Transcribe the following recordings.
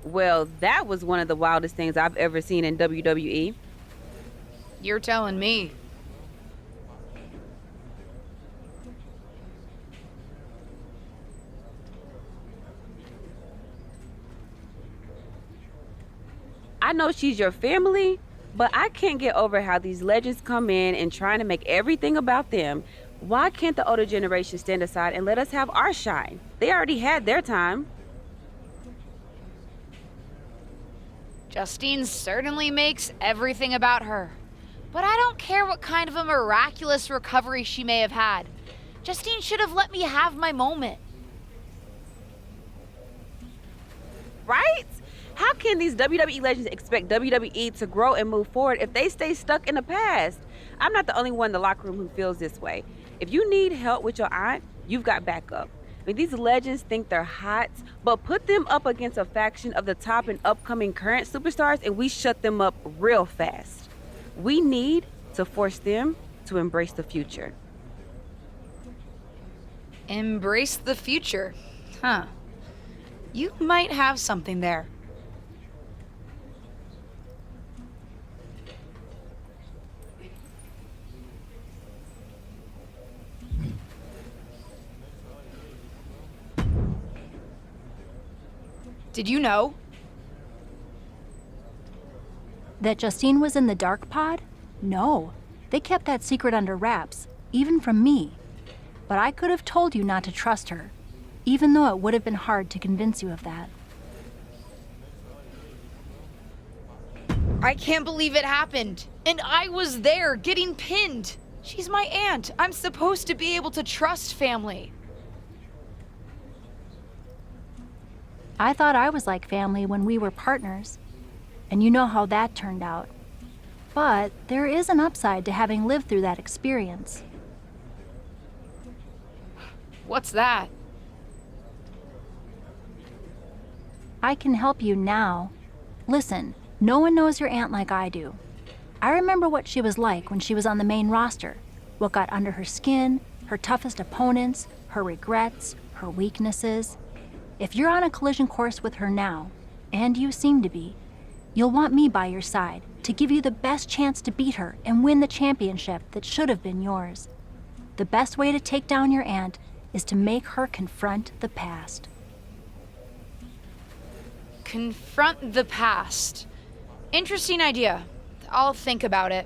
Well, that was one of the wildest things I've ever seen in WWE. You're telling me. I know she's your family, but I can't get over how these legends come in and trying to make everything about them. Why can't the older generation stand aside and let us have our shine? They already had their time. Justine certainly makes everything about her. But I don't care what kind of a miraculous recovery she may have had. Justine should have let me have my moment. Right? How can these WWE legends expect WWE to grow and move forward if they stay stuck in the past? I'm not the only one in the locker room who feels this way. If you need help with your aunt, you've got backup. I mean, these legends think they're hot, but put them up against a faction of the top and upcoming current superstars, and we shut them up real fast. We need to force them to embrace the future. Embrace the future. Huh. You might have something there. Did you know? That Justine was in the dark pod? No. They kept that secret under wraps, even from me. But I could have told you not to trust her, even though it would have been hard to convince you of that. I can't believe it happened. And I was there, getting pinned. She's my aunt. I'm supposed to be able to trust family. I thought I was like family when we were partners, and you know how that turned out. But there is an upside to having lived through that experience. What's that? I can help you now. Listen, no one knows your aunt like I do. I remember what she was like when she was on the main roster, what got under her skin, her toughest opponents, her regrets, her weaknesses. If you're on a collision course with her now, and you seem to be, you'll want me by your side to give you the best chance to beat her and win the championship that should have been yours. The best way to take down your aunt is to make her confront the past. Confront the past. Interesting idea. I'll think about it.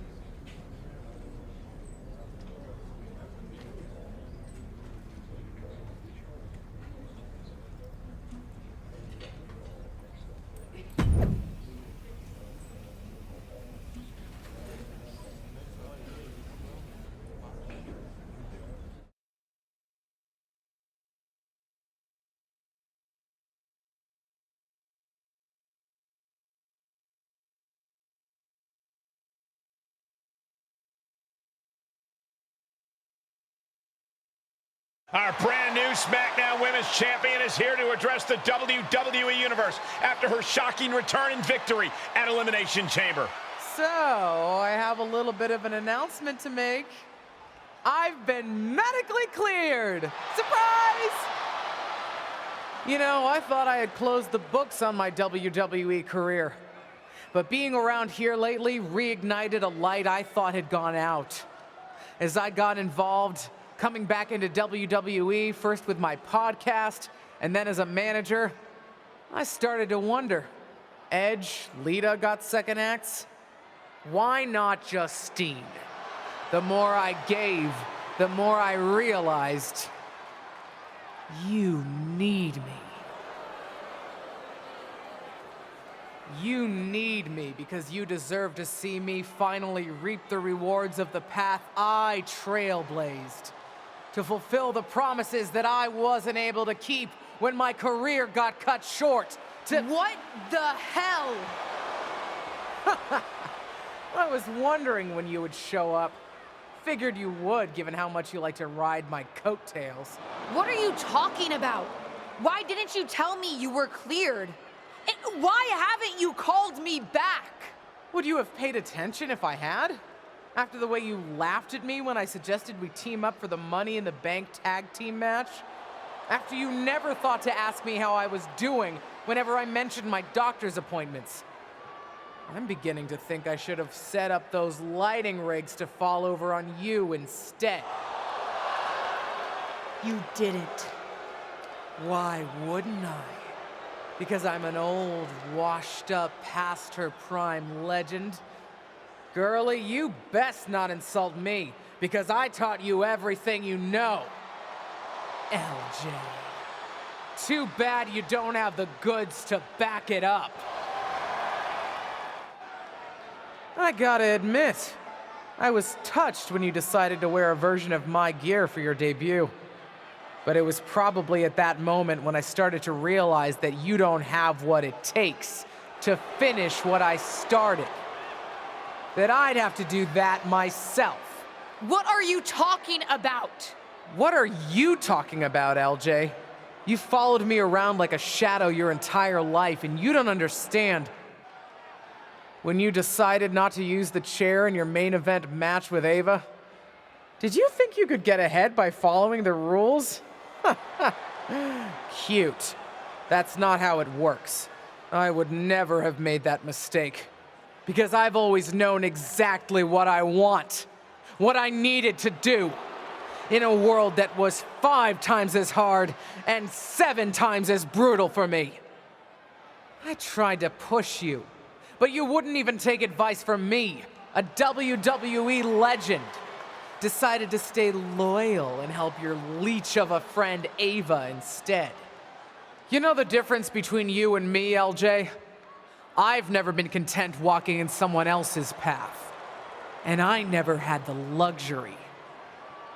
Our brand new SmackDown Women's Champion is here to address the WWE Universe after her shocking return and victory at Elimination Chamber. So, I have a little bit of an announcement to make. I've been medically cleared! Surprise! You know, I thought I had closed the books on my WWE career. But being around here lately reignited a light I thought had gone out. As I got involved, coming back into WWE, first with my podcast, and then as a manager, I started to wonder. Edge, Lita got second acts. Why not Justine? The more I gave, the more I realized, you need me. You need me because you deserve to see me finally reap the rewards of the path I trailblazed. To fulfill the promises that I wasn't able to keep when my career got cut short. What the hell? I was wondering when you would show up. Figured you would, given how much you like to ride my coattails. What are you talking about? Why didn't you tell me you were cleared? And why haven't you called me back? Would you have paid attention if I had? After the way you laughed at me when I suggested we team up for the Money in the Bank tag team match? After you never thought to ask me how I was doing whenever I mentioned my doctor's appointments. I'm beginning to think I should have set up those lighting rigs to fall over on you instead. You didn't. Why wouldn't I? Because I'm an old, washed-up, past-her-prime legend? Girlie, you best not insult me, because I taught you everything you know. LJ. Too bad you don't have the goods to back it up. I gotta admit, I was touched when you decided to wear a version of my gear for your debut. But it was probably at that moment when I started to realize that you don't have what it takes to finish what I started. That I'd have to do that myself. What are you talking about? What are you talking about, LJ? You followed me around like a shadow your entire life, and you don't understand. When you decided not to use the chair in your main event match with Ava, did you think you could get ahead by following the rules? Cute. That's not how it works. I would never have made that mistake. Because I've always known exactly what I want. What I needed to do. In a world that was 5 times as hard and 7 times as brutal for me. I tried to push you, but you wouldn't even take advice from me, a WWE legend. Decided to stay loyal and help your leech of a friend Ava instead. You know the difference between you and me, LJ? I've never been content walking in someone else's path. And I never had the luxury.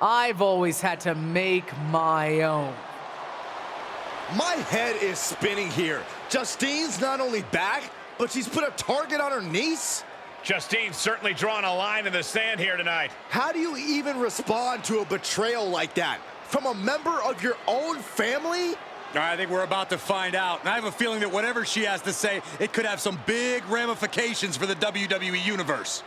I've always had to make my own. My head is spinning here. Justine's not only back, but she's put a target on her niece? Justine's certainly drawn a line in the sand here tonight. How do you even respond to a betrayal like that? From a member of your own family? I think we're about to find out. And I have a feeling that whatever she has to say, it could have some big ramifications for the WWE Universe.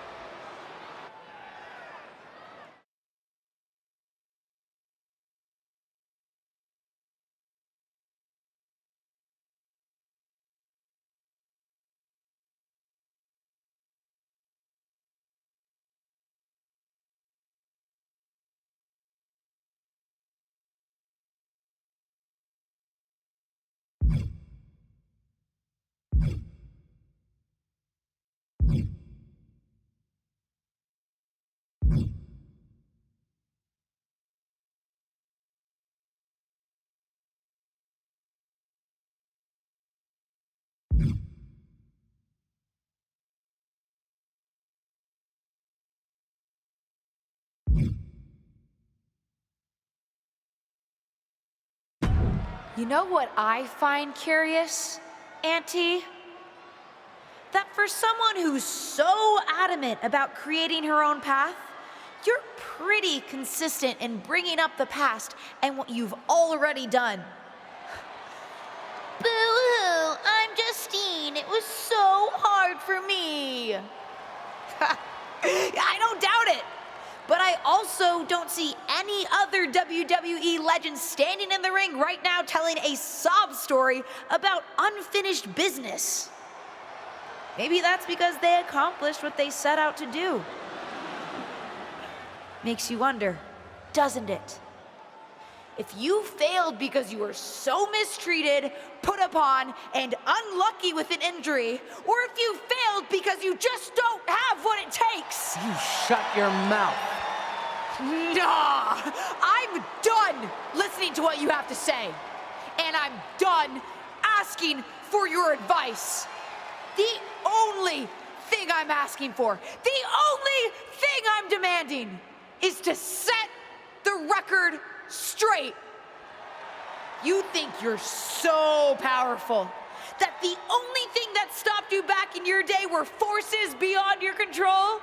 You know what I find curious, Auntie? That for someone who's so adamant about creating her own path, you're pretty consistent in bringing up the past and what you've already done. Boo-hoo, I'm Justine. It was so hard for me. I don't doubt it. But I also don't see any other WWE legends standing in the ring right now telling a sob story about unfinished business. Maybe that's because they accomplished what they set out to do. Makes you wonder, doesn't it? If you failed because you were so mistreated, put upon, and unlucky with an injury, or if you failed because you just don't have what it takes. You shut your mouth. Nah, I'm done listening to what you have to say. And I'm done asking for your advice. The only thing I'm asking for, the only thing I'm demanding is to set the record straight. You think you're so powerful that the only thing that stopped you back in your day were forces beyond your control?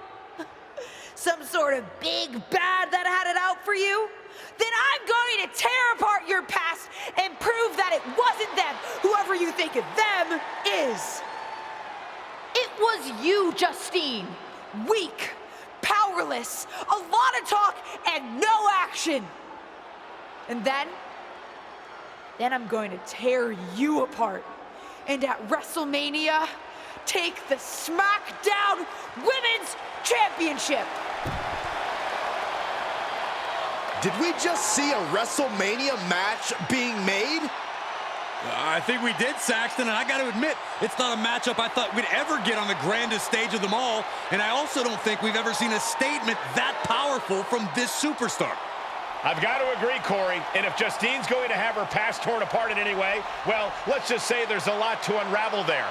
Some sort of big bad that had it out for you? Then I'm going to tear apart your past and prove that it wasn't them, whoever you think of them is. It was you, Justine. Weak, powerless, a lot of talk and no action. And then then I'm going to tear you apart. And at WrestleMania, take the SmackDown Women's Championship. Did we just see a WrestleMania match being made? I think we did, Saxton, and I got to admit, it's not a matchup I thought we'd ever get on the grandest stage of them all, and I also don't think we've ever seen a statement that powerful from this superstar. I've got to agree, Corey, and if Justine's going to have her past torn apart in any way, well, let's just say there's a lot to unravel there.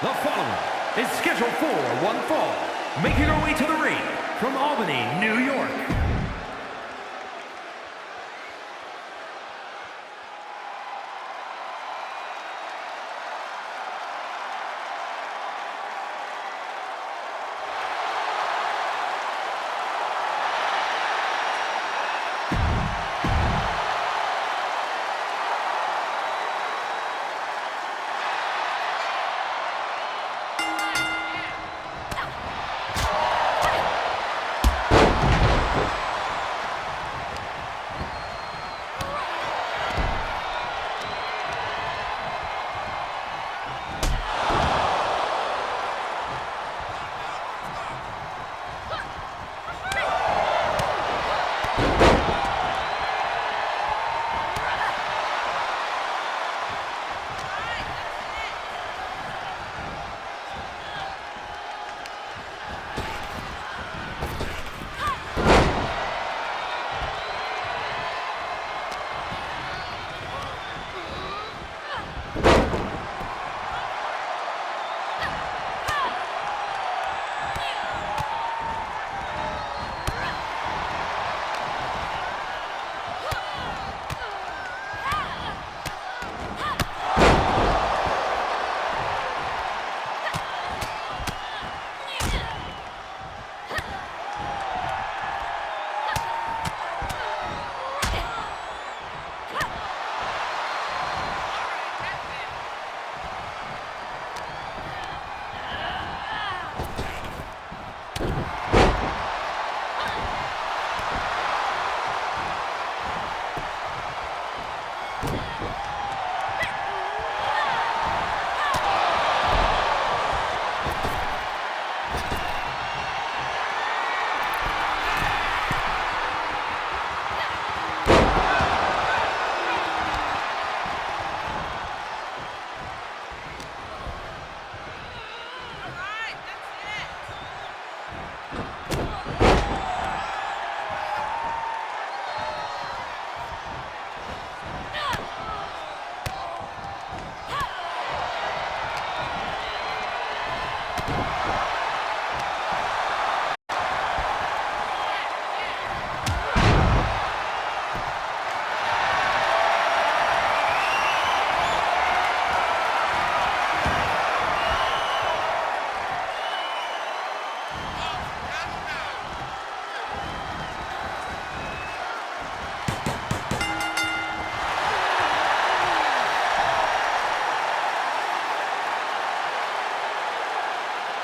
The following is scheduled for one fall, making her way to the ring from Albany, New York.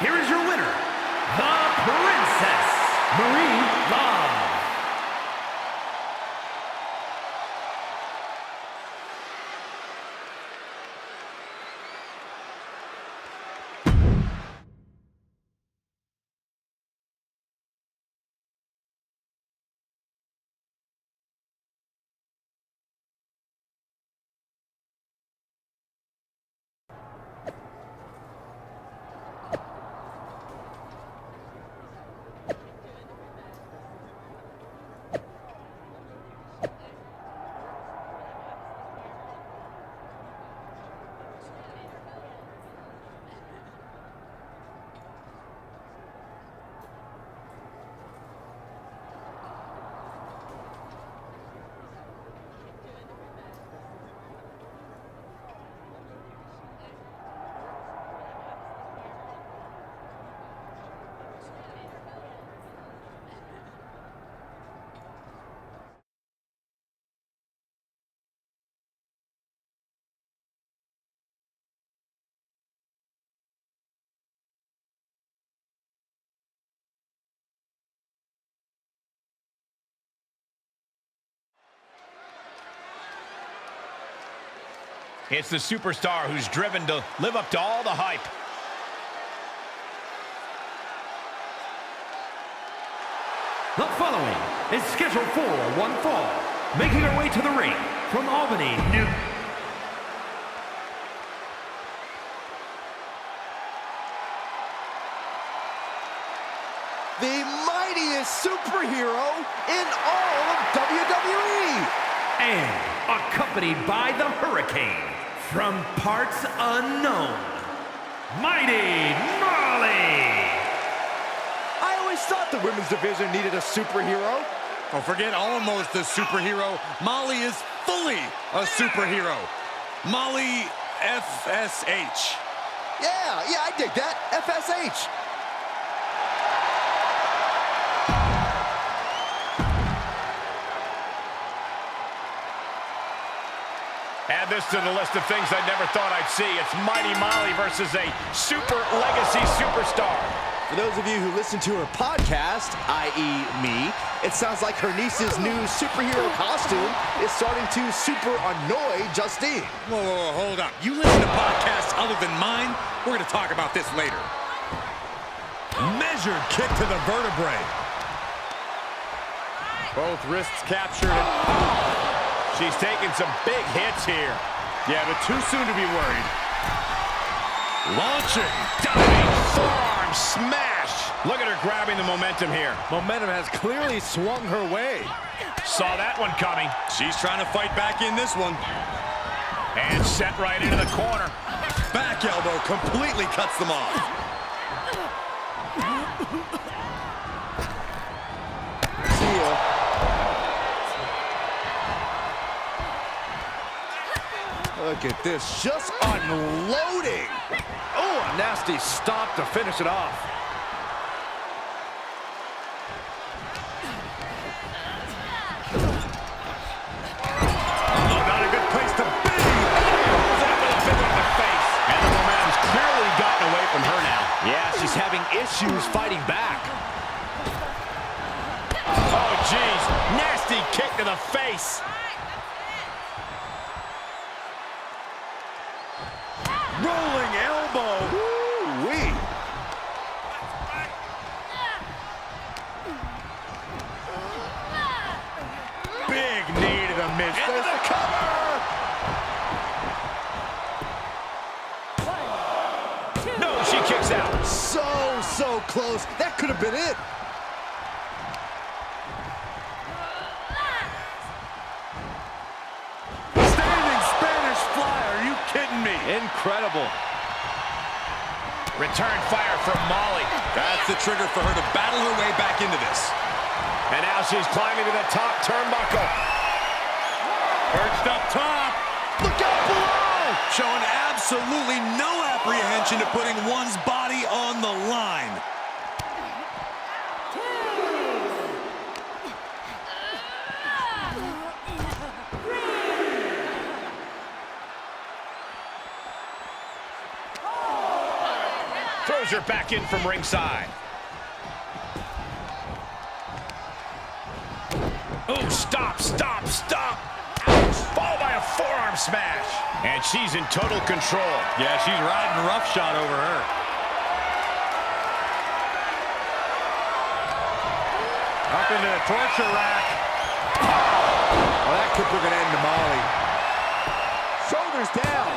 Here is your winner, the Princess, Marie Love. It's the superstar who's driven to live up to all the hype. The following is scheduled for one fall, making her way to the ring from Albany, New York. The mightiest superhero in all of WWE. And accompanied by the Hurricane from parts unknown, Mighty Molly. I always thought the women's division needed a superhero. Oh, forget almost a superhero. Molly is fully a superhero. Molly FSH. Yeah, I dig that. FSH. Add this to the list of things I never thought I'd see. It's Mighty Molly versus a super legacy superstar. For those of you who listen to her podcast, i.e. me, it sounds like her niece's new superhero costume is starting to super annoy Justine. Whoa, hold up. You listen to podcasts other than mine? We're going to talk about this later. Measured kick to the vertebrae. Both wrists captured. She's taking some big hits here. Yeah, but too soon to be worried. Launching, diving, forearm smash. Look at her grabbing the momentum here. Momentum has clearly swung her way. Saw that one coming. She's trying to fight back in this one. And set right into the corner. Back elbow completely cuts them off. See ya. Look at this, just unloading. Oh, a nasty stop to finish it off. Oh, not a good place to be. That with a big one in the face. And the momentum's clearly gotten away from her now. Yeah, she's having issues fighting back. Oh, geez. Nasty kick to the face. Rolling elbow. Woo-wee. Big knee to the mid. There's the cover. No, she kicks out. So close. That could have been it. Standing Spanish fly. Are you kidding me? Incredible. And the momentum's clearly gotten away from her now. Yeah, she's having issues fighting back. Oh, geez. Nasty kick to the face. And the momentum's clearly gotten away from her now. Yeah, she's having issues fighting back. Return fire from Molly. That's the trigger for her to battle her way back into this. And now she's climbing to the top turnbuckle. Perched up top. Look out below! Showing absolutely no apprehension to putting one's body on the line. Throws her back in from ringside. Oh, stop, stop, stop. Ouch. Followed by a forearm smash. And she's in total control. Yeah, she's riding roughshod over her. Up into the torture rack. Well, that could put an end to Molly. Shoulders down.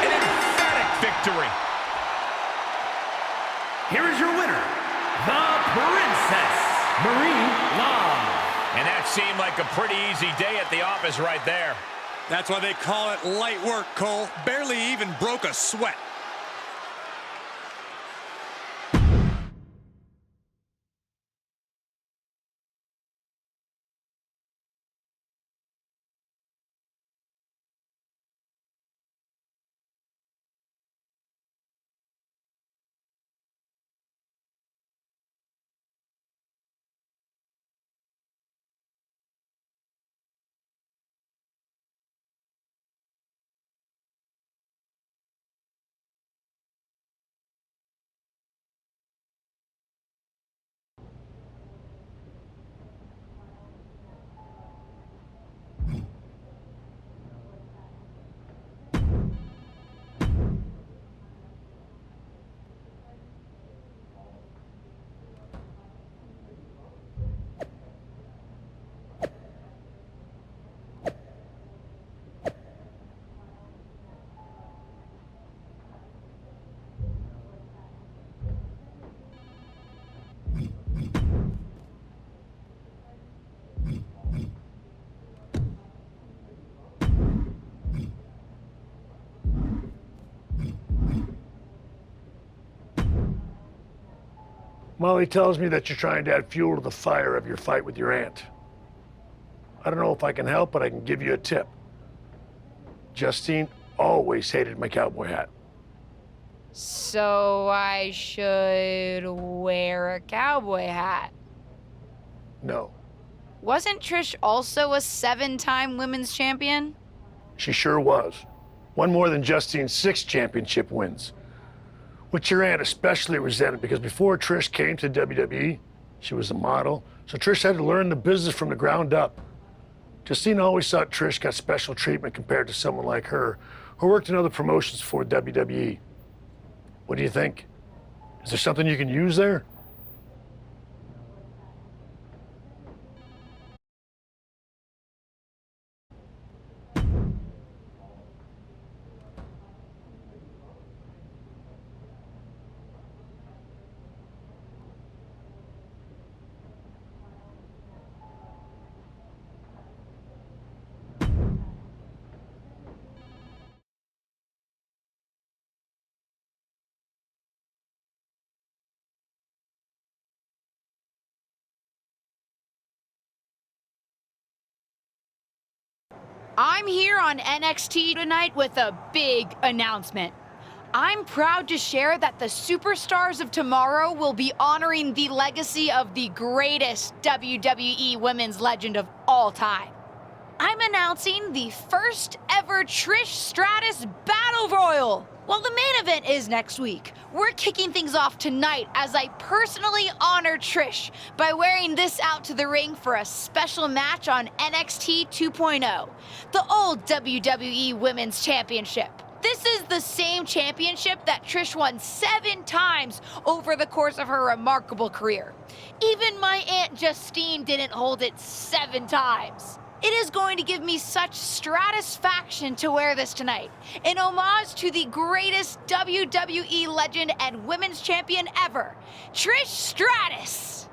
An emphatic victory. Here is your winner, the Princess, Marie Long. And that seemed like a pretty easy day at the office right there. That's why they call it light work, Cole. Barely even broke a sweat. Molly tells me that you're trying to add fuel to the fire of your fight with your aunt. I don't know if I can help, but I can give you a tip. Justine always hated my cowboy hat. So I should wear a cowboy hat. No, Wasn't Trish also a 7-time women's champion? she sure was. One more than Justine's 6 championship wins. Which your aunt especially resented because before Trish came to WWE, she was a model. So Trish had to learn the business from the ground up. Justine always thought Trish got special treatment compared to someone like her who worked in other promotions for WWE. What do you think? Is there something you can use there? I'm here on NXT tonight with a big announcement. I'm proud to share that the Superstars of Tomorrow will be honoring the legacy of the greatest WWE women's legend of all time. I'm announcing the first ever Trish Stratus Battle Royal. Well, the main event is next week. We're kicking things off tonight as I personally honor Trish by wearing this out to the ring for a special match on NXT 2.0, the old WWE Women's Championship. This is the same championship that Trish won 7 times over the course of her remarkable career. Even my Aunt Justine didn't hold it 7 times. It is going to give me such stratisfaction to wear this tonight, in homage to the greatest WWE legend and women's champion ever, Trish Stratus.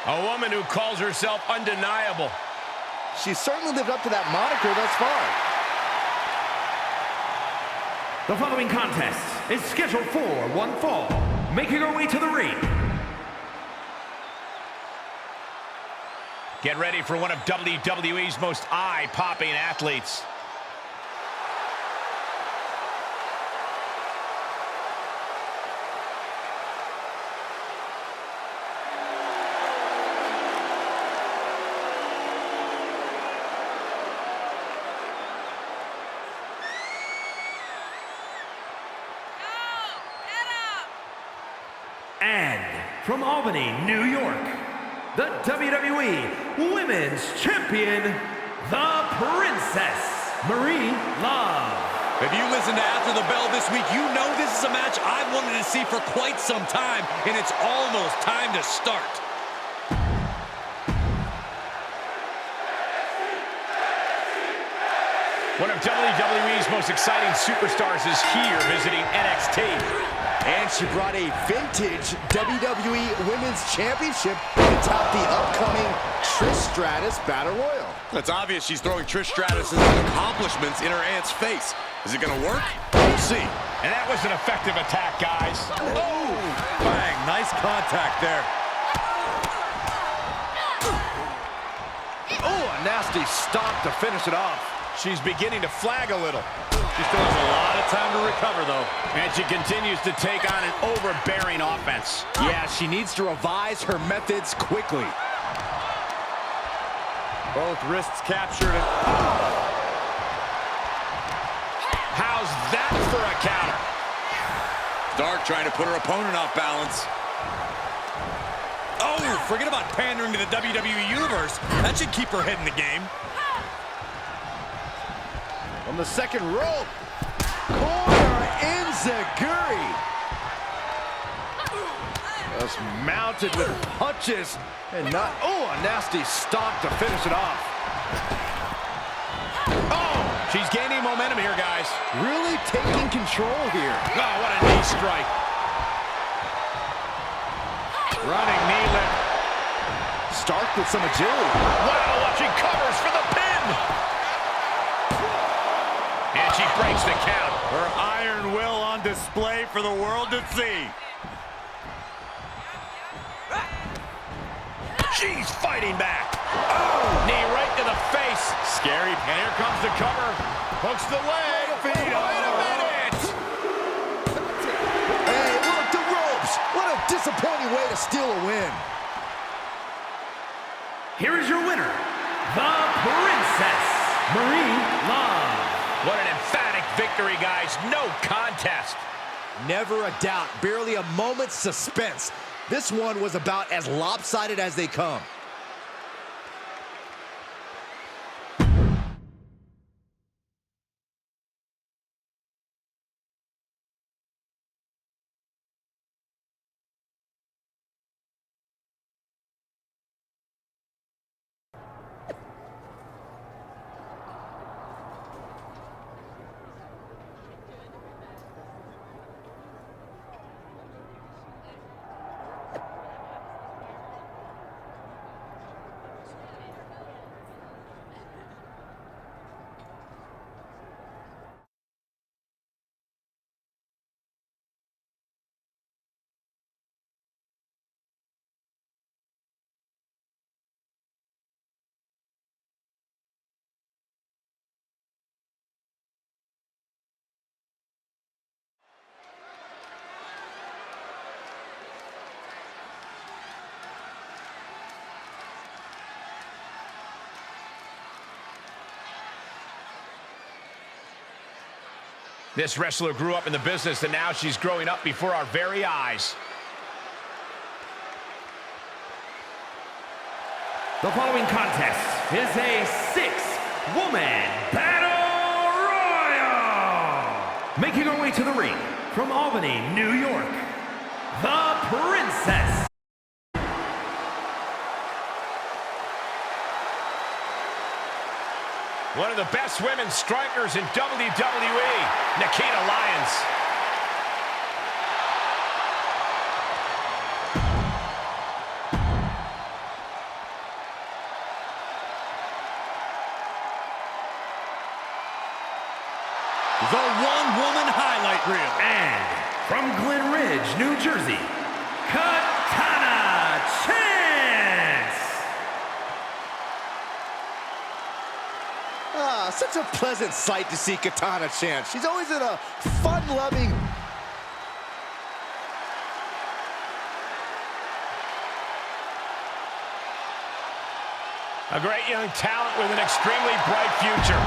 A woman who calls herself undeniable. She's certainly lived up to that moniker thus far. The following contest is scheduled for one fall. Making her way to the ring. Get ready for one of WWE's most eye-popping athletes. And from Albany, New York, the WWE Women's Champion, the Princess, Marie Love. If you listen to After the Bell this week, you know this is a match I've wanted to see for quite some time, and it's almost time to start. One of WWE's most exciting superstars is here visiting NXT. And she brought a vintage WWE Women's Championship to top the upcoming Trish Stratus Battle Royal. It's obvious she's throwing Trish Stratus' accomplishments in her aunt's face. Is it going to work? We'll see. And that was an effective attack, guys. Oh, bang, nice contact there. Oh, a nasty stop to finish it off. She's beginning to flag a little. She still has a lot of time to recover, though. And she continues to take on an overbearing offense. Yeah, she needs to revise her methods quickly. Both wrists captured. How's that for a counter? Stark trying to put her opponent off balance. Oh, forget about pandering to the WWE Universe. That should keep her head in the game. On the second rope, corner enziguri. Just mounted with punches and not, oh, a nasty stop to finish it off. Oh, she's gaining momentum here, guys. Really taking control here. Oh, what a knee strike. Running knee lift. Stark with some agility. Wow, she covers for the pin. And she breaks the count. Her iron will on display for the world to see. She's fighting back. Oh, knee right to the face. Scary. And here comes the cover. Hooks the leg. Feet. Oh, wait a minute. Hey, look, the ropes. What a disappointing way to steal a win. Here is your winner, the Princess, Marie Love. What an emphatic victory, guys. No contest. Never a doubt. Barely a moment's suspense. This one was about as lopsided as they come. This wrestler grew up in the business, and now she's growing up before our very eyes. The following contest is a six-woman battle royal. Making her way to the ring from Albany, New York, the Princess. One of the best women strikers in WWE, Nikita Lyons. the one-woman highlight reel. And from Glen Ridge, New Jersey, Katana Chance! Such a pleasant sight to see Katana Chance. She's always in a fun-loving... A great young talent with an extremely bright future.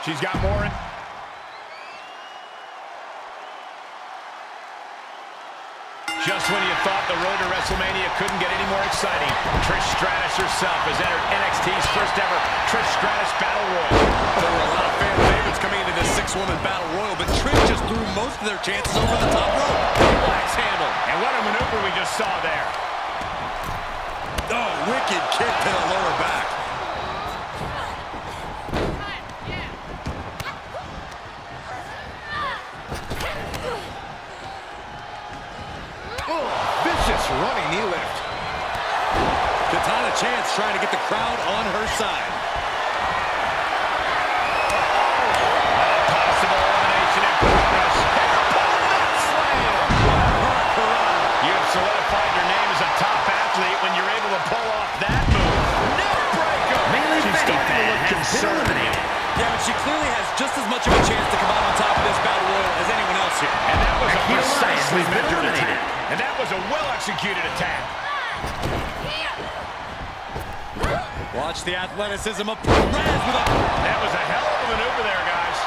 She's got more in. Just when you thought the road to WrestleMania couldn't get any more exciting, Trish Stratus herself has entered NXT's first ever Trish Stratus Battle Royal. There were a lot of fan favorites coming into this six-woman Battle Royal, but Trish just threw most of their chances over the top rope. Axe handle. And what a maneuver we just saw there. Oh, wicked kick to the lower back. Running knee lift. Katana Chance trying to get the crowd on her side. Possible elimination in progress. You have solidified your name as a top athlete when you're able to pull off that move. Neck breaker. Mainly She's Betty starting to Fan look has been concerned. eliminated. Yeah, but she clearly has just as much of a chance to come out on top of this Battle Royal as anyone else here. And that was a Akira precisely Lyons has been measured eliminated. attack. And that was a well-executed attack. Watch the athleticism of Perez with a... That was a hell of a maneuver there, guys.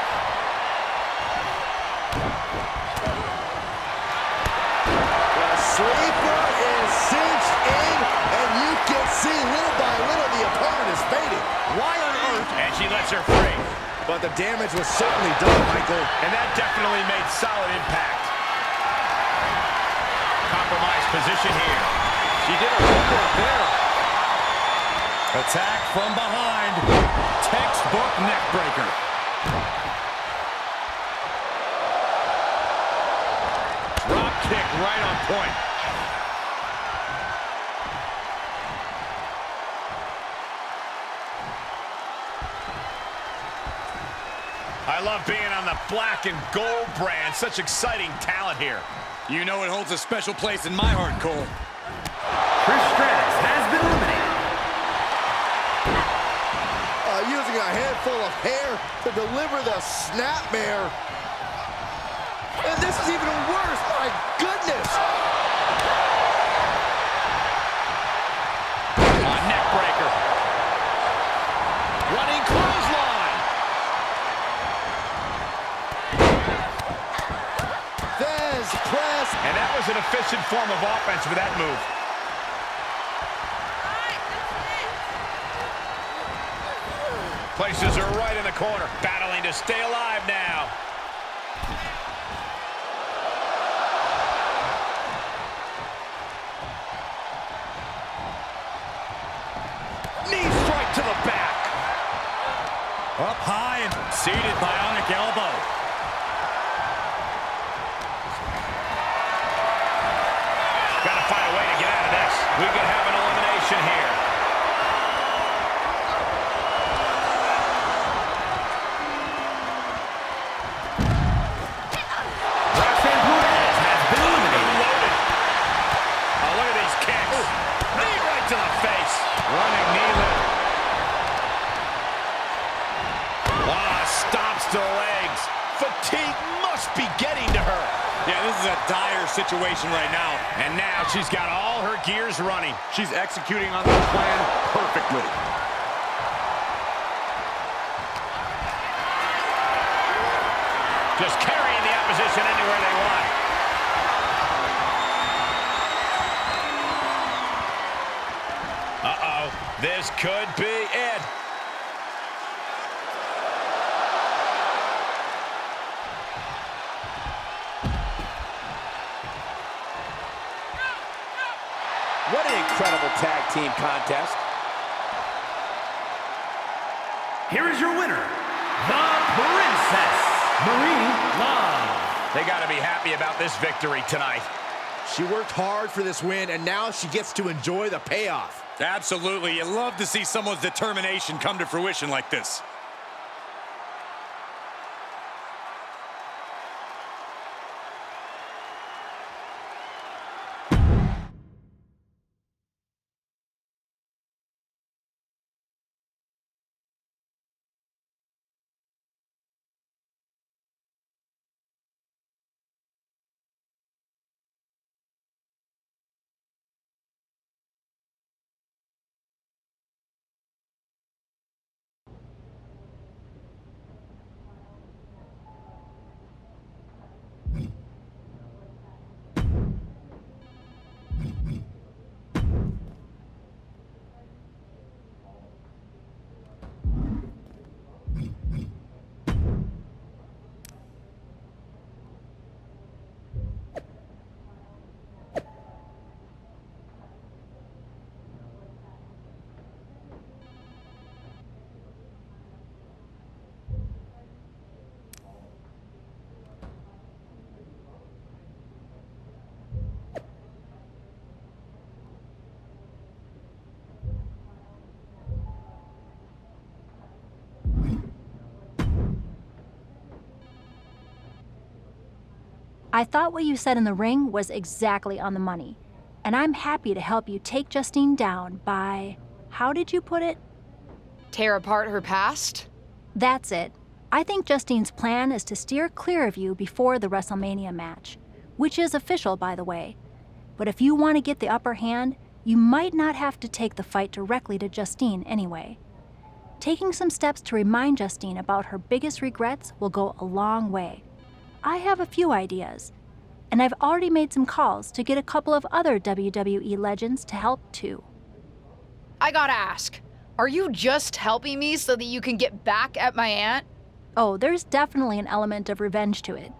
The sleeper is cinched in, and you can see little by little the opponent is fading. Why on earth? And she lets her free. But the damage was certainly done, Michael. And that definitely made solid impact. Compromised position here. She did her homework there. Attack from behind. Textbook neck breaker. Drop kick right on point. I love being on the black and gold brand. Such exciting talent here. You know it holds a special place in my heart, Cole. Trish Stratus has been eliminated. Using a handful of hair to deliver the snapmare. And this is even worse, my goodness! Neck breaker. Running clothesline. Thesz press. And that was an efficient form of offense with that move. Places her right in the corner, battling to stay alive now. Knee strike to the back. Up high and seated bionic elbow. Got to find a way to get out of this. We could have an elimination here. Running knee lift. Stomps to the legs. Fatigue must be getting to her. Yeah, this is a dire situation right now. And now she's got all her gears running. She's executing on the plan perfectly. Just carrying the opposition anywhere they want. Uh-oh, this could be it. What an incredible tag team contest. Here is your winner, the Princess Marie Live. They got to be happy about this victory tonight. She worked hard for this win, and now she gets to enjoy the payoff. Absolutely. You love to see someone's determination come to fruition like this. I thought what you said in the ring was exactly on the money, and I'm happy to help you take Justine down by, how did you put it? Tear apart her past? That's it. I think Justine's plan is to steer clear of you before the WrestleMania match, which is official, by the way. But if you want to get the upper hand, you might not have to take the fight directly to Justine anyway. Taking some steps to remind Justine about her biggest regrets will go a long way. I have a few ideas, and I've already made some calls to get a couple of other WWE legends to help too. I gotta ask, are you just helping me so that you can get back at my aunt? Oh, there's definitely an element of revenge to it.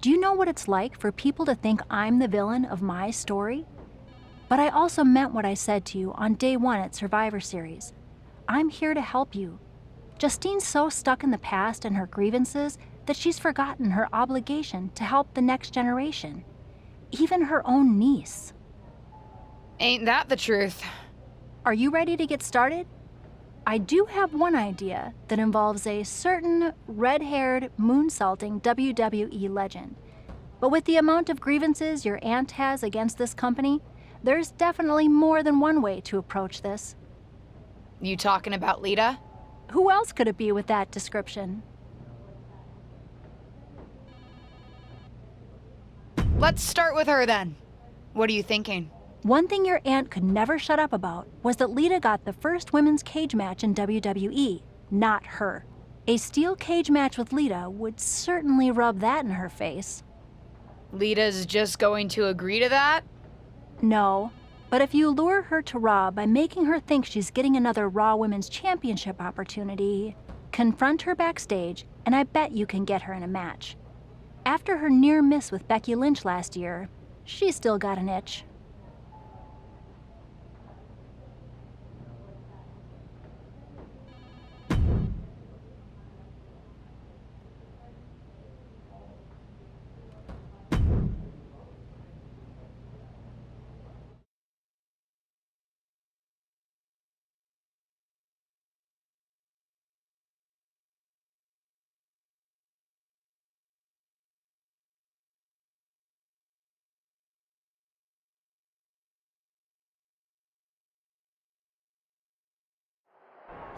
Do you know what it's like for people to think I'm the villain of my story? But I also meant what I said to you on day 1 at Survivor Series. I'm here to help you. Justine's so stuck in the past and her grievances that she's forgotten her obligation to help the next generation, even her own niece. Ain't that the truth? Are you ready to get started? I do have one idea that involves a certain red-haired, moonsaulting WWE legend. But with the amount of grievances your aunt has against this company, there's definitely more than one way to approach this. You talking about Lita? Who else could it be with that description? Let's start with her then. What are you thinking? One thing your aunt could never shut up about was that Lita got the first women's cage match in WWE, not her. A steel cage match with Lita would certainly rub that in her face. Lita's just going to agree to that? No, but if you lure her to Raw by making her think she's getting another Raw Women's Championship opportunity, confront her backstage, and I bet you can get her in a match. After her near miss with Becky Lynch last year, she's still got an itch.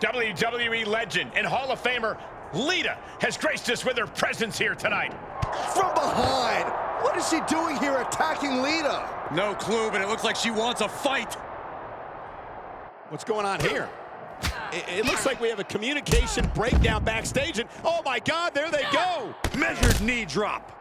WWE legend and Hall of Famer Lita has graced us with her presence here tonight. From behind! What is she doing here attacking Lita? No clue, but it looks like she wants a fight. What's going on here? It looks like we have a communication breakdown backstage, and oh my God, there they go! Measured knee drop.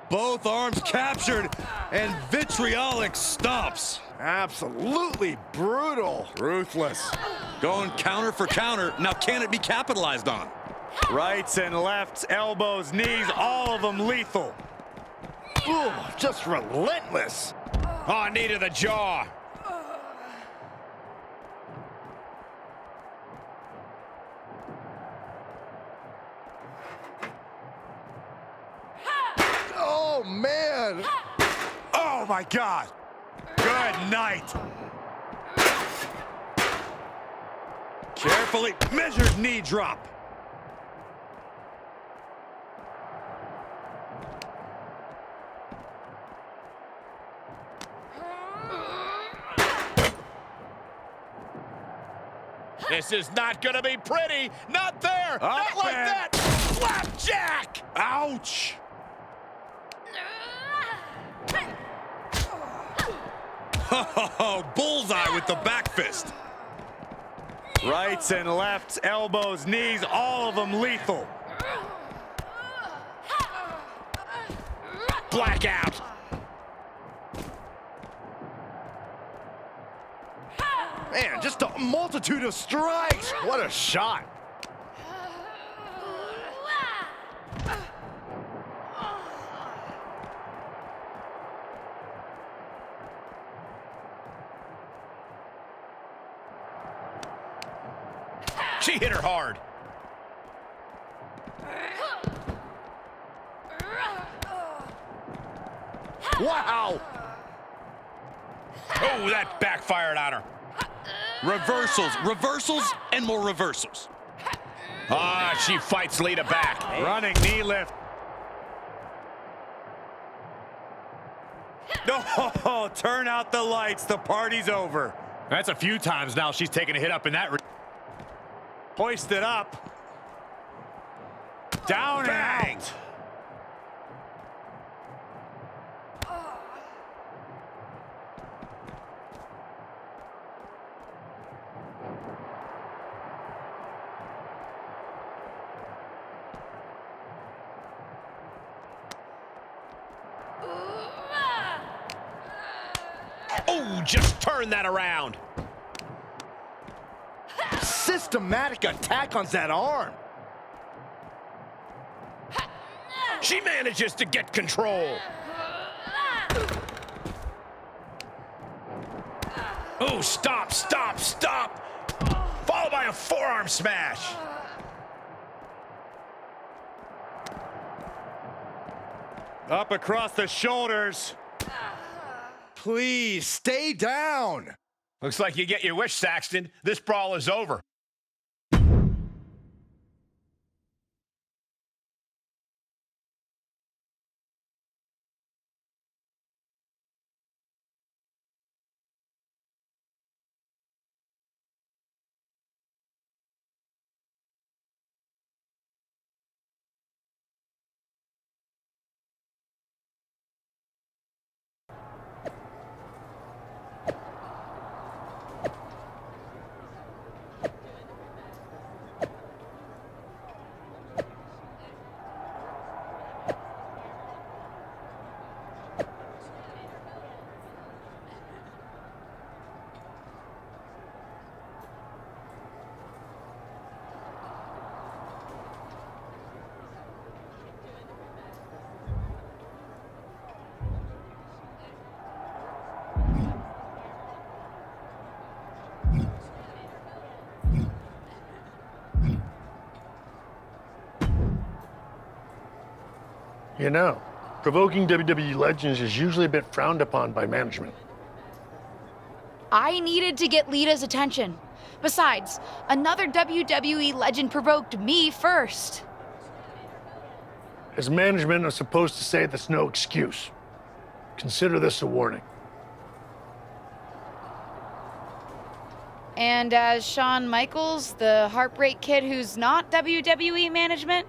Both arms captured, and vitriolic stomps. Absolutely brutal. Ruthless. Going counter for counter. Now, can it be capitalized on? Rights and lefts, elbows, knees, all of them lethal. Ooh, just relentless. Oh, knee to the jaw. man. Oh, my God. Good night. Carefully measured knee drop. This is not going to be pretty. Not there. Up Not like and- that. Flapjack. Ouch. Oh, bullseye with the back fist. Rights and lefts, elbows, knees, all of them lethal. Blackout. Man, just a multitude of strikes. What a shot. She hit her hard. Wow. Oh, that backfired on her. Reversals, reversals, and more reversals. Ah, she fights Lita back. Running knee lift. No, turn out the lights. The party's over. That's a few times now she's taken a hit up in that. Hoisted up. Down Bang. and out. Oh, just turn that around. Systematic attack on that arm. She manages to get control. Oh, stop, stop, stop. Followed by a forearm smash. Up across the shoulders. Please stay down. Looks like you get your wish, Saxton. This brawl is over. You know, provoking WWE legends is usually a bit frowned upon by management. I needed to get Lita's attention. Besides, another WWE legend provoked me first. As management, I'm supposed to say that's no excuse. Consider this a warning. And as Shawn Michaels, the Heartbreak Kid who's not WWE management,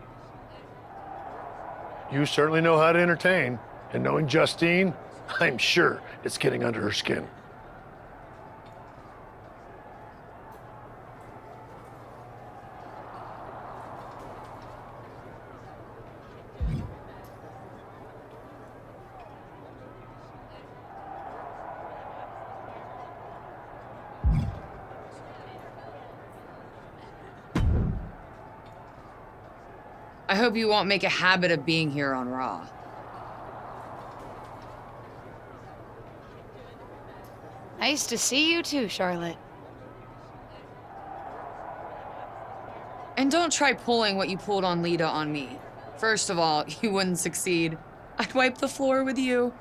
You certainly know how to entertain, and knowing Justine, I'm sure it's getting under her skin. I hope you won't make a habit of being here on Raw. nice to see you too, Charlotte. And don't try pulling what you pulled on Lita on me. First of all, you wouldn't succeed. I'd wipe the floor with you.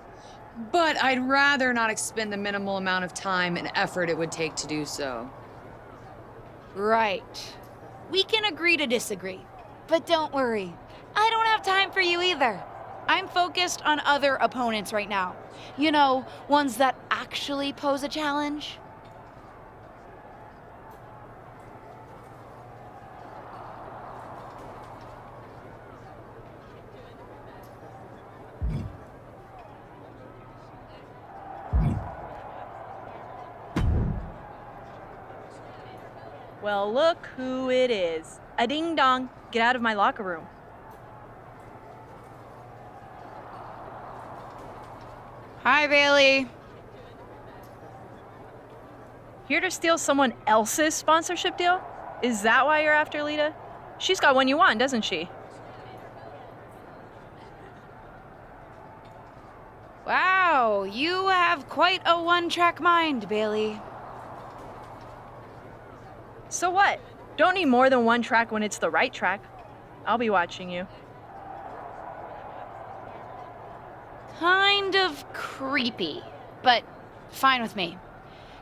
But I'd rather not expend the minimal amount of time and effort it would take to do so. Right. We can agree to disagree. But don't worry, I don't have time for you either. I'm focused on other opponents right now. You know, ones that actually pose a challenge. Well, look who it is. A ding dong. Get out of my locker room. Hi, Bailey. Here to steal someone else's sponsorship deal? Is that why you're after Lita? She's got one you want, doesn't she? Wow, you have quite a one-track mind, Bailey. So what? Don't need more than one track when it's the right track. I'll be watching you. Kind of creepy, but fine with me.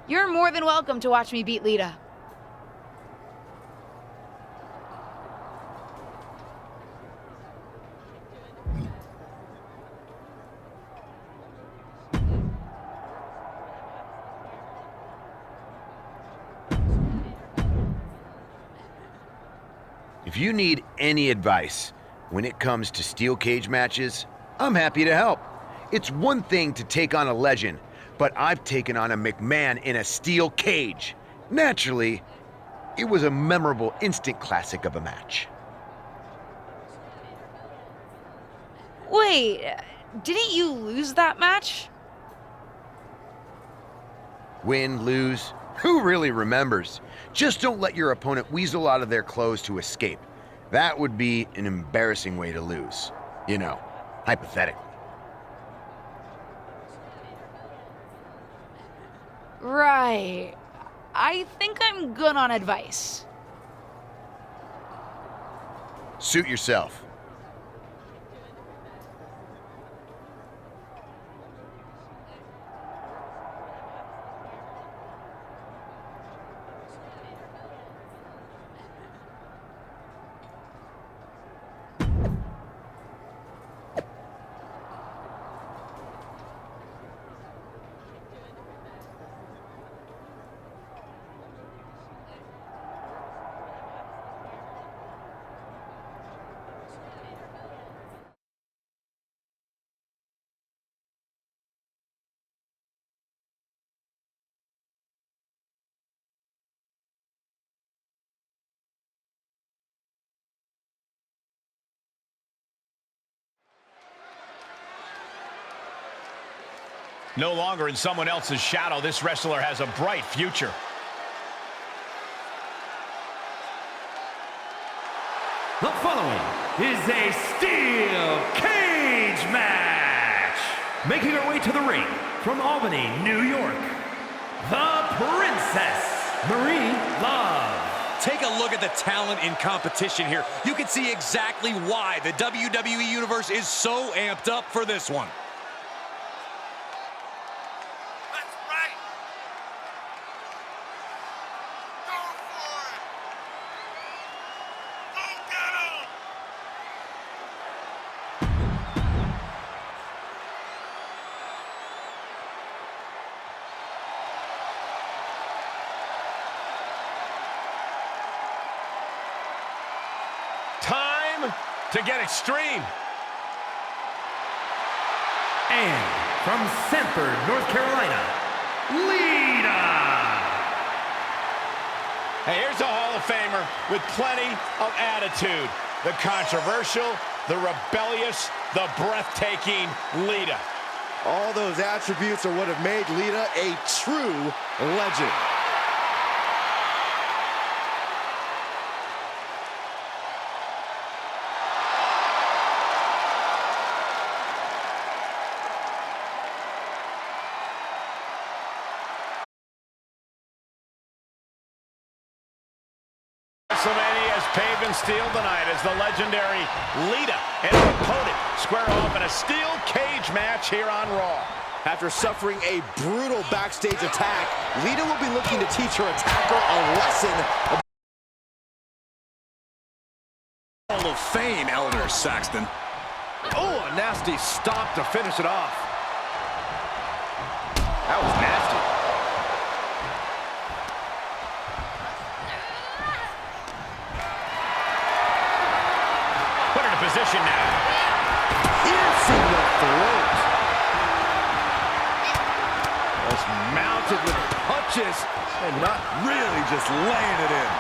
You're more than welcome to watch me beat Lita. If you need any advice when it comes to steel cage matches, I'm happy to help. It's one thing to take on a legend, but I've taken on a McMahon in a steel cage. Naturally, it was a memorable instant classic of a match. Wait, didn't you lose that match? Win, lose, who really remembers? Just don't let your opponent weasel out of their clothes to escape. That would be an embarrassing way to lose. You know, hypothetically. Right. I think I'm good on advice. Suit yourself. No longer in someone else's shadow, this wrestler has a bright future. The following is a steel cage match. Making her way to the ring from Albany, New York, the Princess Marie Love. Take a look at the talent in competition here. You can see exactly why the WWE Universe is so amped up for this one. Time to get extreme. And from Sanford, North Carolina, Lita. Hey, here's a Hall of Famer with plenty of attitude. The controversial, the rebellious, the breathtaking Lita. All those attributes are what have made Lita a true legend. WrestleMania has paved in steel tonight as the legendary Lita and her opponent square off in a steel cage match here on Raw. After suffering a brutal backstage attack, Lita will be looking to teach her attacker a lesson. Hall of Fame, Elder Saxton. Oh, a nasty stop to finish it off. That was nasty. Put her in position now. Piercing the throat. Just mounted with punches and not really just laying it in.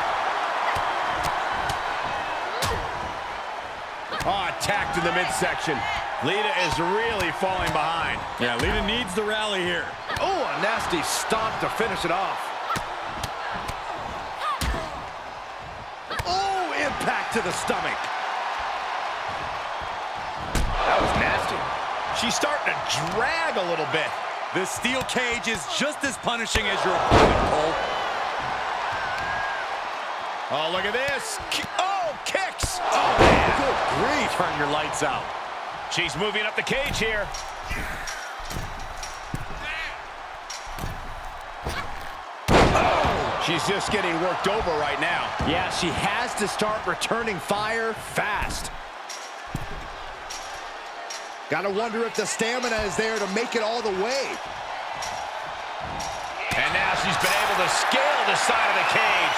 Oh, attacked in the midsection. Lita is really falling behind. Yeah, Lita needs the rally here. Oh, a nasty stomp to finish it off. Oh, impact to the stomach. That was nasty. She's starting to drag a little bit. The steel cage is just as punishing as your opponent, Cole. Oh, look at this. Oh, kicks. Oh, man. Good grief. Turn your lights out. She's moving up the cage here. Oh, she's just getting worked over right now. Yeah, she has to start returning fire fast. Gotta wonder if the stamina is there to make it all the way. And now she's been able to scale the side of the cage.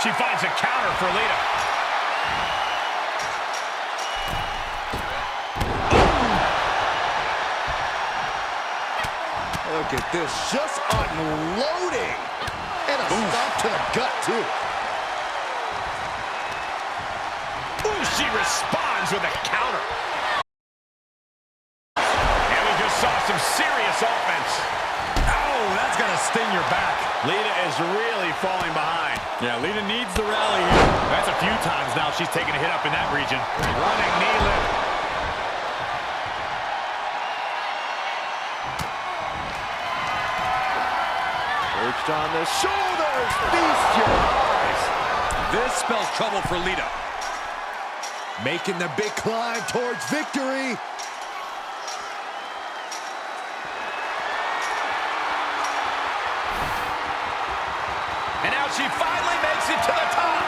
She finds a counter for Lita. Look at this, just unloading. And a stomp to the gut, too. Ooh, she responds with a counter. And we just saw some serious offense. Oh, that's gonna sting your back. Lita is really falling behind. Yeah, Lita needs the rally here. That's a few times now she's taken a hit up in that region. Running knee lift. Perched on the shoulders, feast your eyes. This spells trouble for Lita. Making the big climb towards victory. And now she finally makes it to the top.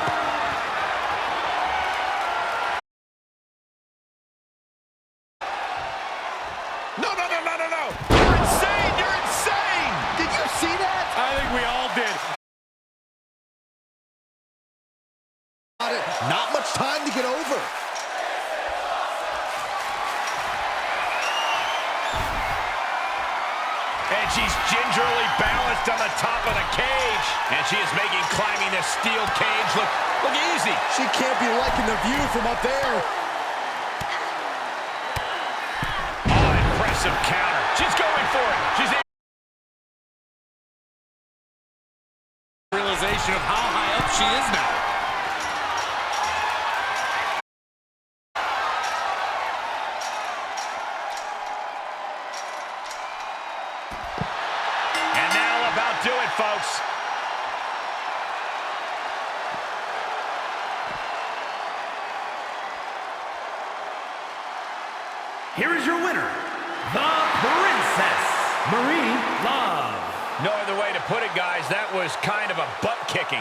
No. You're insane. You're insane. Did you see that? I think we all did. Not much time to get over. And she's gingerly balanced on the top of the cage. And she is making climbing the steel cage look easy. She can't be liking the view from up there. Oh, impressive counter. She's going for it. She's Realization of how high up she is now. And that'll about do it, folks. Here is your winner, the Princess, Marie Love. No other way to put it, guys. That was kind of a butt kicking.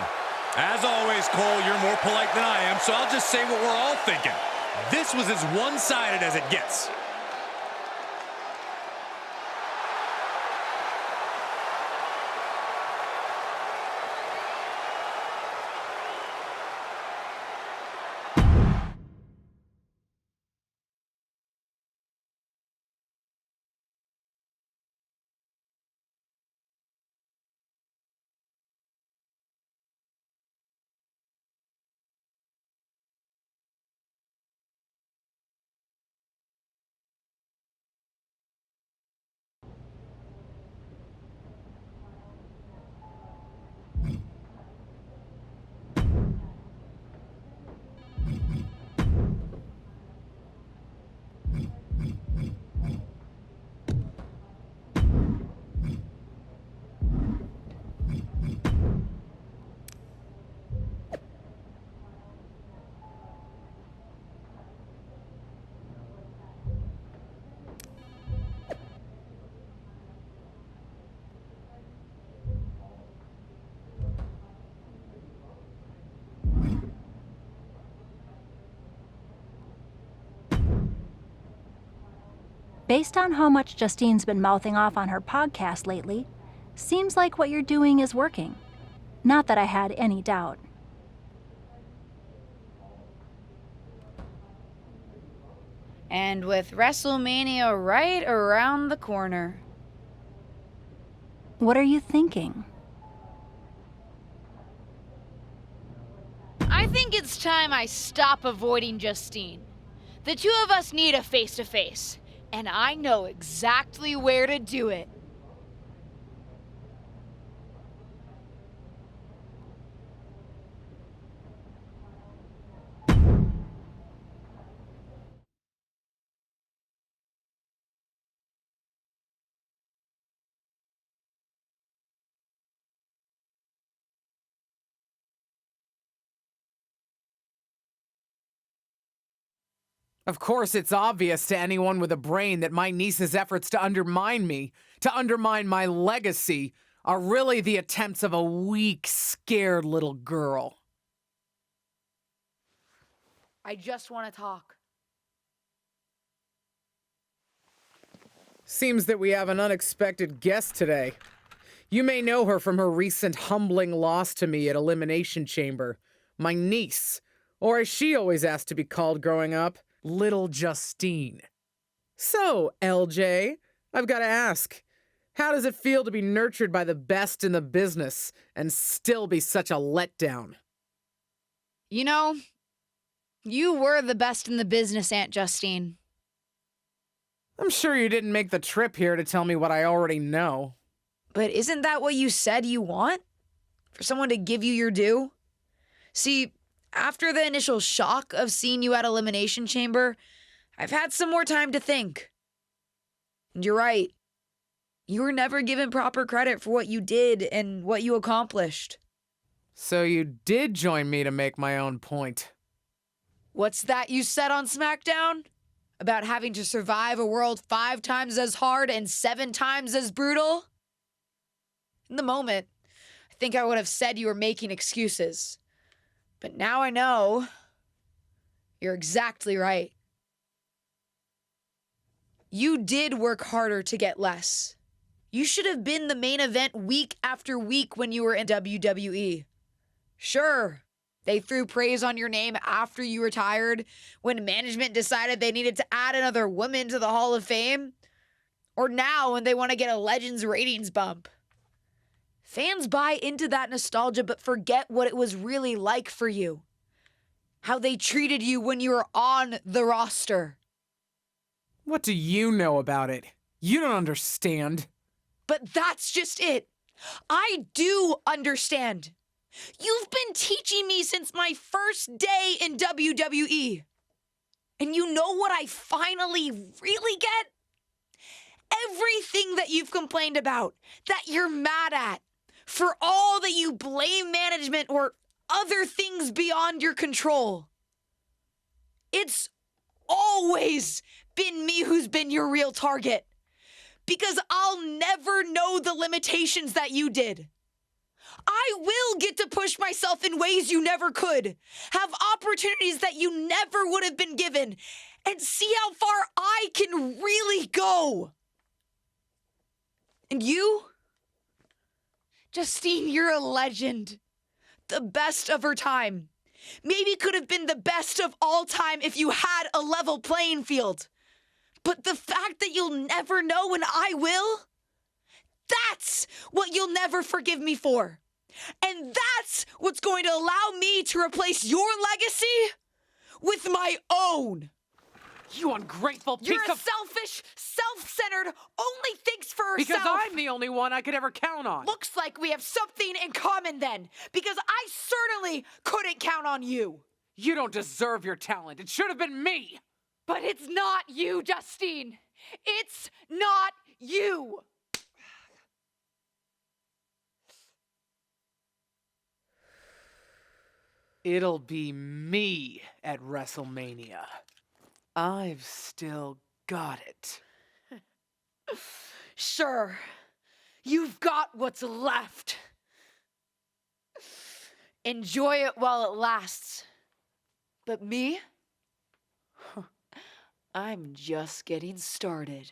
As always, Cole, you're more polite than I am, so I'll just say what we're all thinking. This was as one-sided as it gets. Based on how much Justine's been mouthing off on her podcast lately, seems like what you're doing is working. Not that I had any doubt. And with WrestleMania right around the corner. What are you thinking? I think it's time I stop avoiding Justine. The two of us need a face-to-face, and I know exactly where to do it. Of course, it's obvious to anyone with a brain that my niece's efforts to undermine me, to undermine my legacy, are really the attempts of a weak, scared little girl. I just want to talk. Seems that we have an unexpected guest today. You may know her from her recent humbling loss to me at Elimination Chamber. My niece, or as she always asked to be called growing up, Little Justine. So, LJ, I've got to ask, how does it feel to be nurtured by the best in the business and still be such a letdown? You know, you were the best in the business, Aunt Justine. I'm sure you didn't make the trip here to tell me what I already know. But isn't that what you said you want? For someone to give you your due? See, after the initial shock of seeing you at Elimination Chamber, I've had some more time to think. And you're right. You were never given proper credit for what you did and what you accomplished. So you did join me to make my own point. What's that you said on SmackDown? About having to survive a world 5 times as hard and 7 times as brutal? In the moment, I think I would have said you were making excuses. But now I know you're exactly right. You did work harder to get less. You should have been the main event week after week when you were in WWE. Sure, they threw praise on your name after you retired when management decided they needed to add another woman to the Hall of Fame. Or now when they want to get a Legends ratings bump. Fans buy into that nostalgia but forget what it was really like for you. How they treated you when you were on the roster. What do you know about it? You don't understand. But that's just it. I do understand. You've been teaching me since my first day in WWE. And you know what I finally really get? Everything that you've complained about, that you're mad at, for all that you blame management or other things beyond your control. It's always been me who's been your real target. Because I'll never know the limitations that you did. I will get to push myself in ways you never could, have opportunities that you never would have been given, and see how far I can really go. And you? Justine, you're a legend. The best of her time. Maybe could have been the best of all time if you had a level playing field. But the fact that you'll never know and I will, that's what you'll never forgive me for. And that's what's going to allow me to replace your legacy with my own. You ungrateful piece You're a of... selfish, self-centered, only thinks for herself. Because I'm the only one I could ever count on. Looks like we have something in common then, because I certainly couldn't count on you. You don't deserve your talent. It should have been me. But it's not you, Justine. It's not you. It'll be me at WrestleMania. I've still got it. Sure, you've got what's left. Enjoy it while it lasts. But me? I'm just getting started.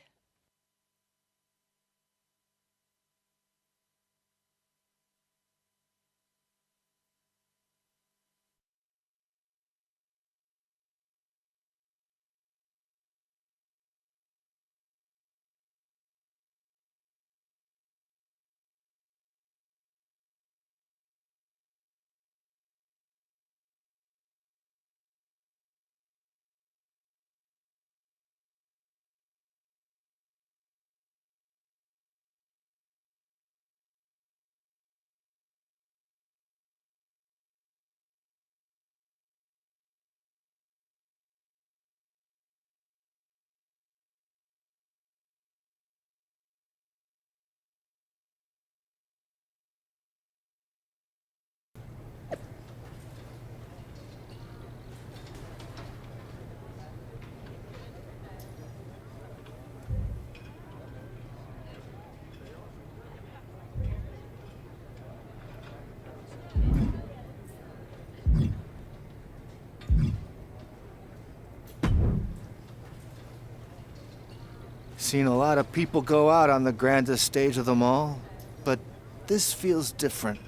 Seen a lot of people go out on the grandest stage of them all, but this feels different.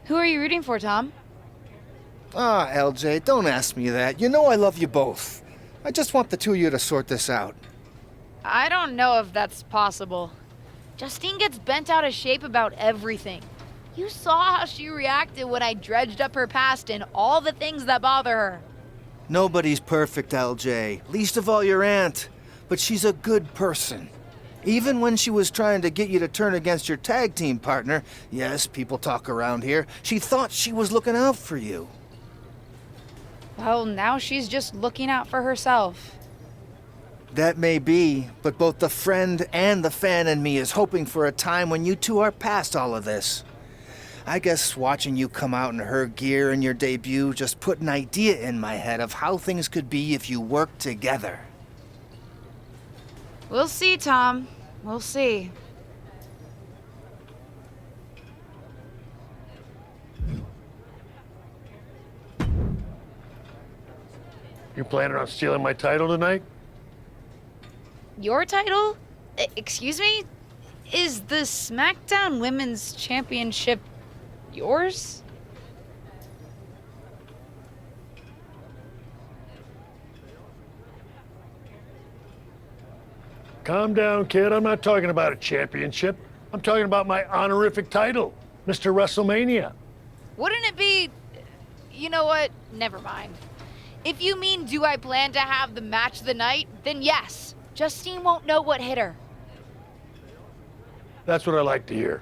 Who are you rooting for, Tom? Ah, LJ, don't ask me that. You know I love you both. I just want the two of you to sort this out. I don't know if that's possible. Justine gets bent out of shape about everything. You saw how she reacted when I dredged up her past and all the things that bother her. Nobody's perfect, LJ. Least of all your aunt. But she's a good person. Even when she was trying to get you to turn against your tag team partner, yes, people talk around here, she thought she was looking out for you. Well, now she's just looking out for herself. That may be, but both the friend and the fan in me is hoping for a time when you two are past all of this. I guess watching you come out in her gear in your debut just put an idea in my head of how things could be if you worked together. We'll see, Tom. We'll see. You planning on stealing my title tonight? Your title? Excuse me? Is the SmackDown Women's Championship yours? Calm down, kid. I'm not talking about a championship. I'm talking about my honorific title, Mr. WrestleMania. Wouldn't it be... You know what? Never mind. If you mean do I plan to have the match of the night, then yes. Justine won't know what hit her. That's what I like to hear.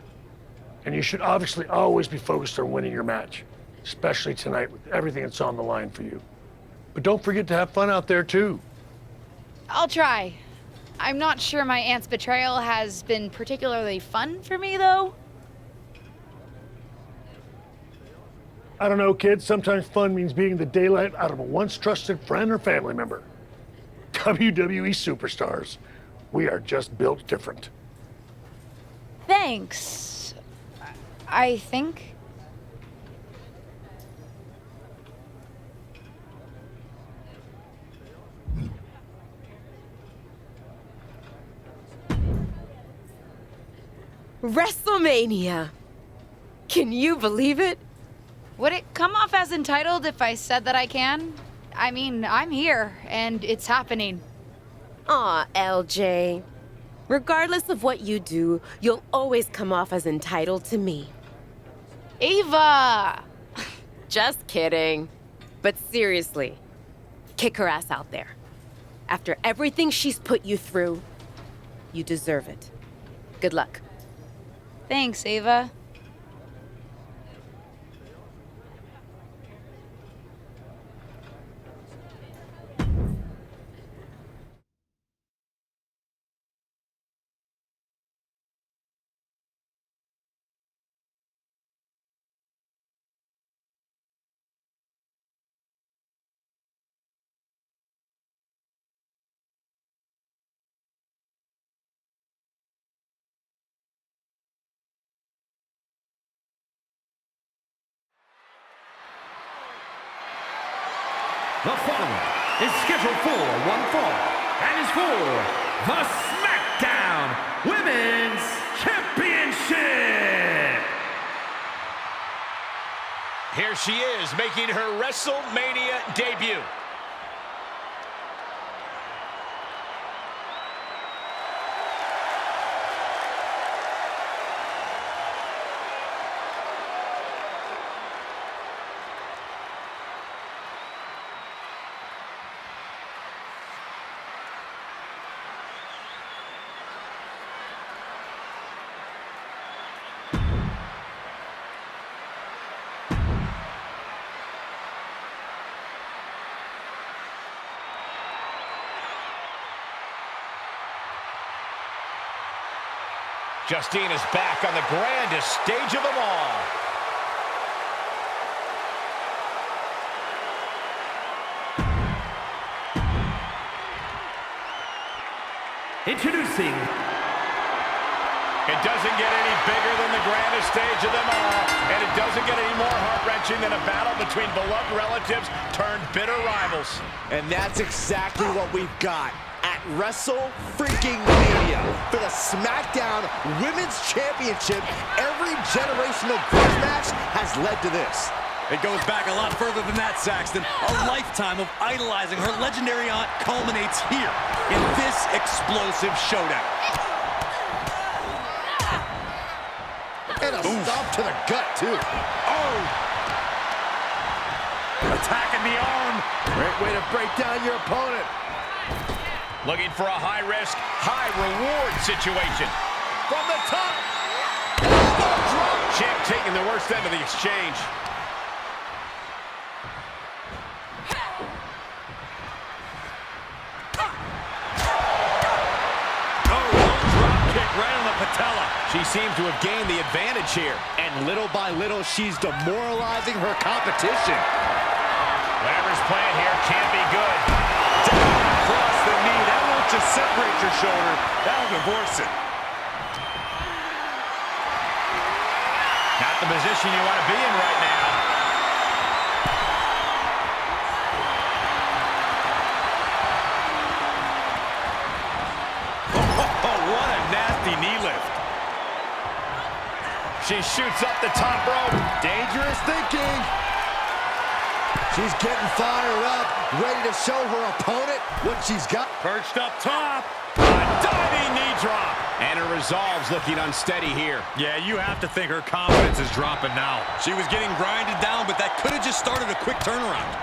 And you should obviously always be focused on winning your match, especially tonight with everything that's on the line for you. But don't forget to have fun out there, too. I'll try. I'm not sure my aunt's betrayal has been particularly fun for me, though. I don't know, kid. Sometimes fun means beating the daylight out of a once trusted friend or family member. WWE superstars. We are just built different. Thanks. I think. WrestleMania! Can you believe it? Would it come off as entitled if I said that I can? I mean, I'm here, and it's happening. Aw, LJ. Regardless of what you do, you'll always come off as entitled to me. Ava! Just kidding. But seriously, kick her ass out there. After everything she's put you through, you deserve it. Good luck. Thanks, Ava. The following is scheduled for one fall and is for the SmackDown Women's Championship. Here she is, making her WrestleMania debut. Justine is back on the grandest stage of them all. Introducing. It doesn't get any bigger than the grandest stage of them all, and it doesn't get any more heart-wrenching than a battle between beloved relatives turned bitter rivals. And that's exactly what we've got at WrestleMania. For the SmackDown Women's Championship, every generational grudge match has led to this. It goes back a lot further than that, Saxton. A lifetime of idolizing her legendary aunt culminates here in this explosive showdown. And a stomp to the gut, too. Oh! Attacking the arm. Great way to break down your opponent. Looking for a high-risk, high-reward situation. From the top. Champ taking the worst end of the exchange. Right on the patella. She seems to have gained the advantage here. And little by little, she's demoralizing her competition. Whatever's playing here can't be good. Down across the knee. That won't just separate your shoulder. That'll divorce it. Not the position you want to be in right now. Knee lift. She shoots up the top rope. Dangerous thinking. She's getting fired up, ready to show her opponent what she's got. Perched up top. A diving knee drop. And her resolve's looking unsteady here. Yeah, you have to think her confidence is dropping now. She was getting grinded down, but that could have just started a quick turnaround.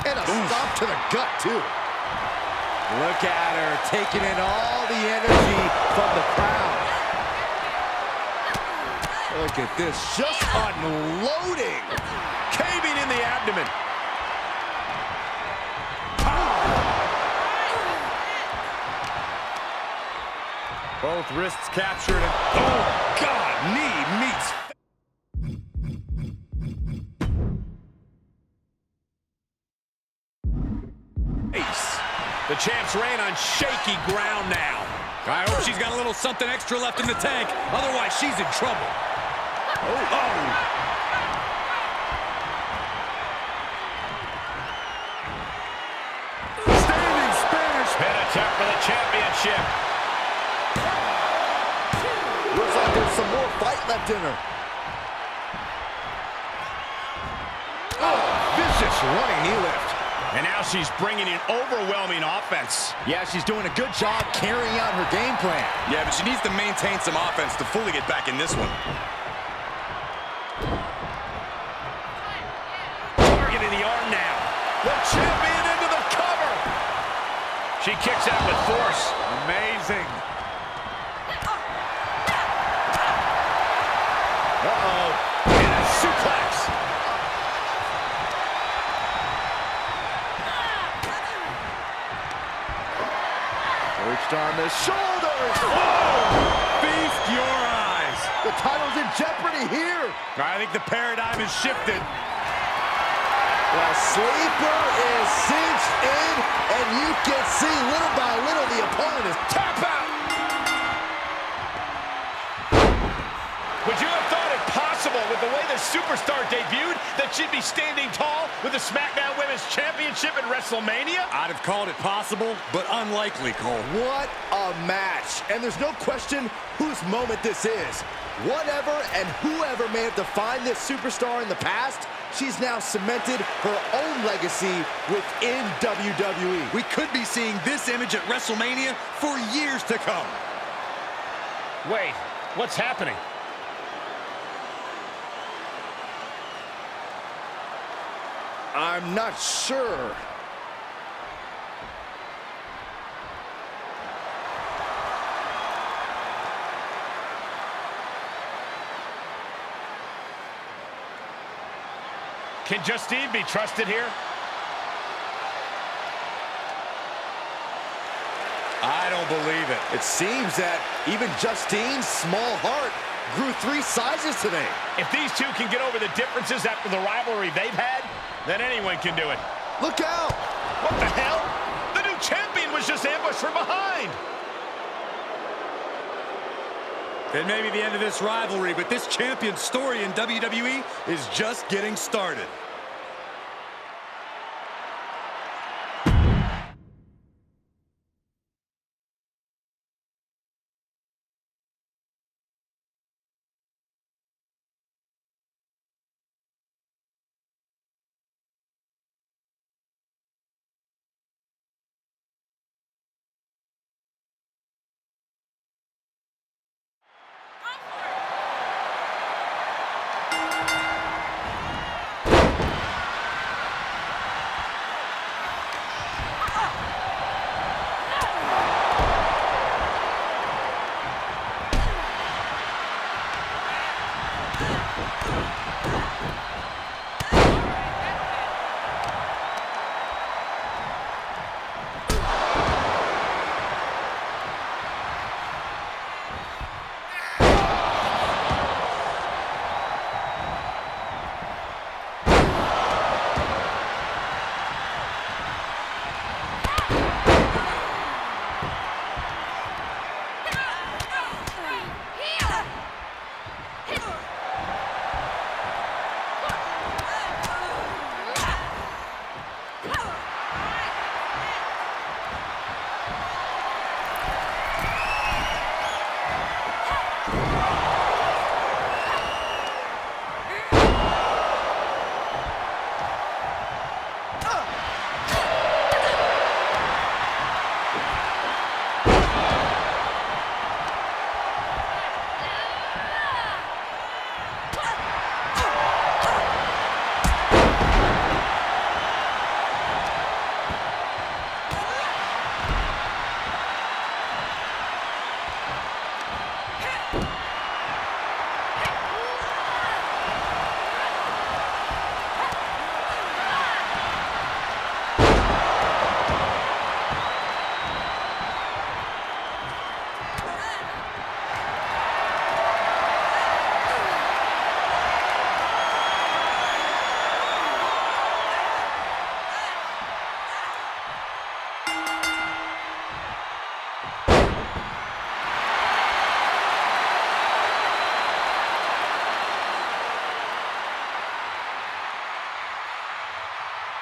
And a stomp to the gut, too. Look at her, taking in all the energy from the crowd. Look at this, just unloading. Caving in the abdomen. Both wrists captured. And, oh, God, knee meets. The champ's reign on shaky ground now. I hope she's got a little something extra left in the tank. Otherwise, she's in trouble. Oh. Standing Spanish pin attempt for the championship. Looks like there's some more fight left in her. Oh, vicious running knee lift. And now she's bringing in overwhelming offense. Yeah, she's doing a good job carrying out her game plan. Yeah, but she needs to maintain some offense to fully get back in this one. Targeting the arm now. The champion into the cover. She kicks out with force. Amazing. Uh-oh. And a suplex. Perched on the shoulders. Whoa! Feast your eyes. The title's in jeopardy here. I think the paradigm has shifted. The sleeper is cinched in, and you can see little by little the opponent is tap out. Would you have thought it possible with the way the superstar debuted that thought she'd be standing tall with the SmackDown Women's Championship at WrestleMania? I'd have called it possible, but unlikely, Cole. What a match. And there's no question whose moment this is. Whatever and whoever may have defined this superstar in the past, she's now cemented her own legacy within WWE. We could be seeing this image at WrestleMania for years to come. Wait, what's happening? I'm not sure. Can Justine be trusted here? I don't believe it. It seems that even Justine's small heart grew 3 sizes today. If these two can get over the differences after the rivalry they've had, then anyone can do it. Look out! What the hell? The new champion was just ambushed from behind. It may be the end of this rivalry, but this champion's story in WWE is just getting started.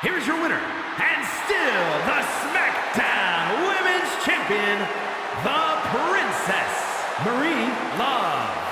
Here's your winner, and still the SmackDown Women's Champion, the Princess Marie Love.